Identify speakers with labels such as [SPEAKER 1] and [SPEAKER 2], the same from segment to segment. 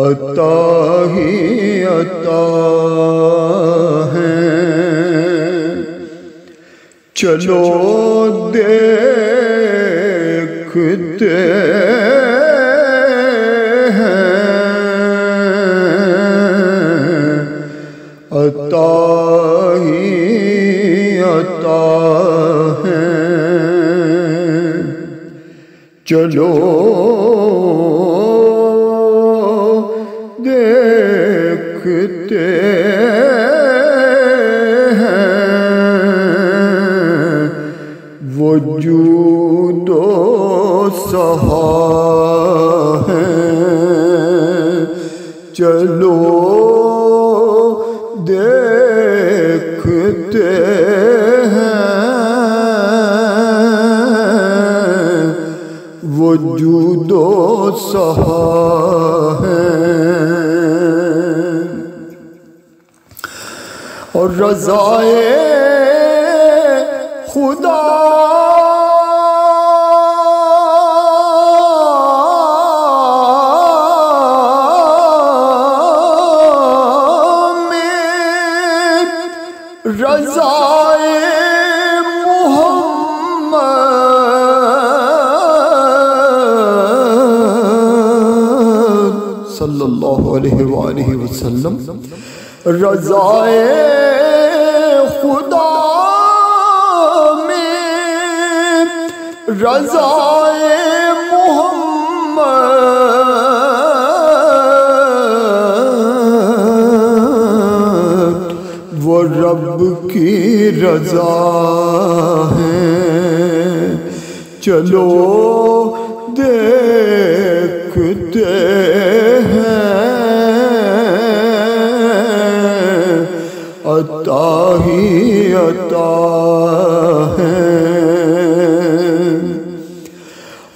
[SPEAKER 1] عطا ہی عطا ہے، چلو دیکھتے ہیں، عطا ہی عطا ہے، چلو دیکھتے ہیں، وجود و سہا ہے، چلو دیکھتے ہیں، وجود و سہا ہے، اور رضائے خدا میں، رضائے محمد صلی اللہ علیہ وآلہ وسلم، رضائے خدا میں، رضائے محمد وہ رب کی رضا ہے، چلو دیکھتے ہیں، عطا ہی عطا ہے،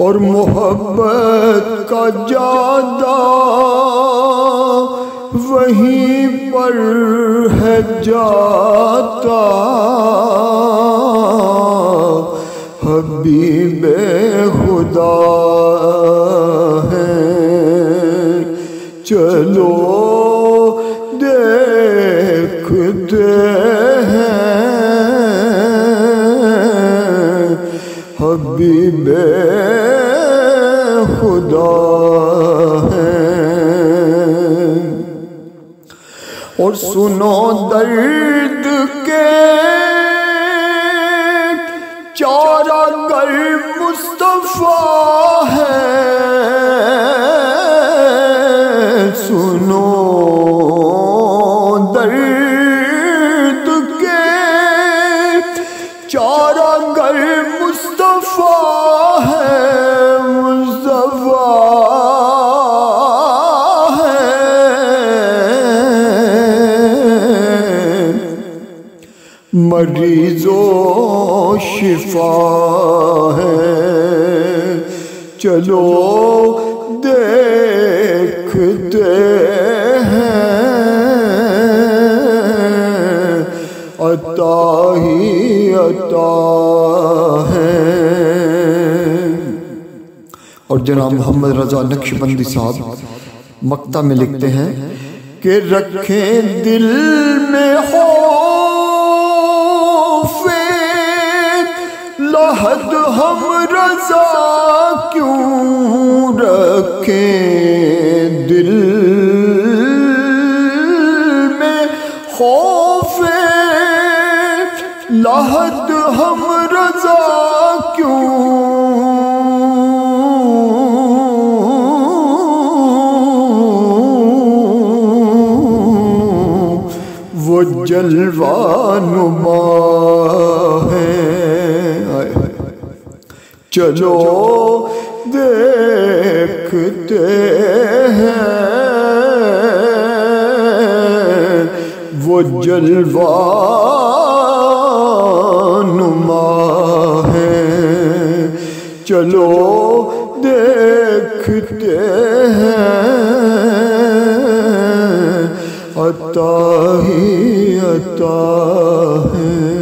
[SPEAKER 1] اور محبت کا جادہ وہیں پر ہے جاتا، حبیب خدا ہے، چلو دیکھتے ہیں، حبیب خدا ہے، اور سنو درد کے چارہ گر مصطفیٰ ہے، سنو درد کے چارہ گر مصطفیٰ ہے، مصطفیٰ ہے، مریض و شفا ہے، چلو دیکھتے ہیں، عطا ہی عطا ہے، اور جناب محمد رضا نقشبندی صاحب مقطع میں لکھتے ہیں کہ رکھیں دل میں خوف لحد ہم رضا کیوں رکھیں، دل میں خوف لحد ہم رضا کیوں وہ جلوہ نما ہے، چلو دیکھتے ہیں، وہ جلوہ نما ہے، چلو دیکھتے ہیں، عطا ہی عطا ہے۔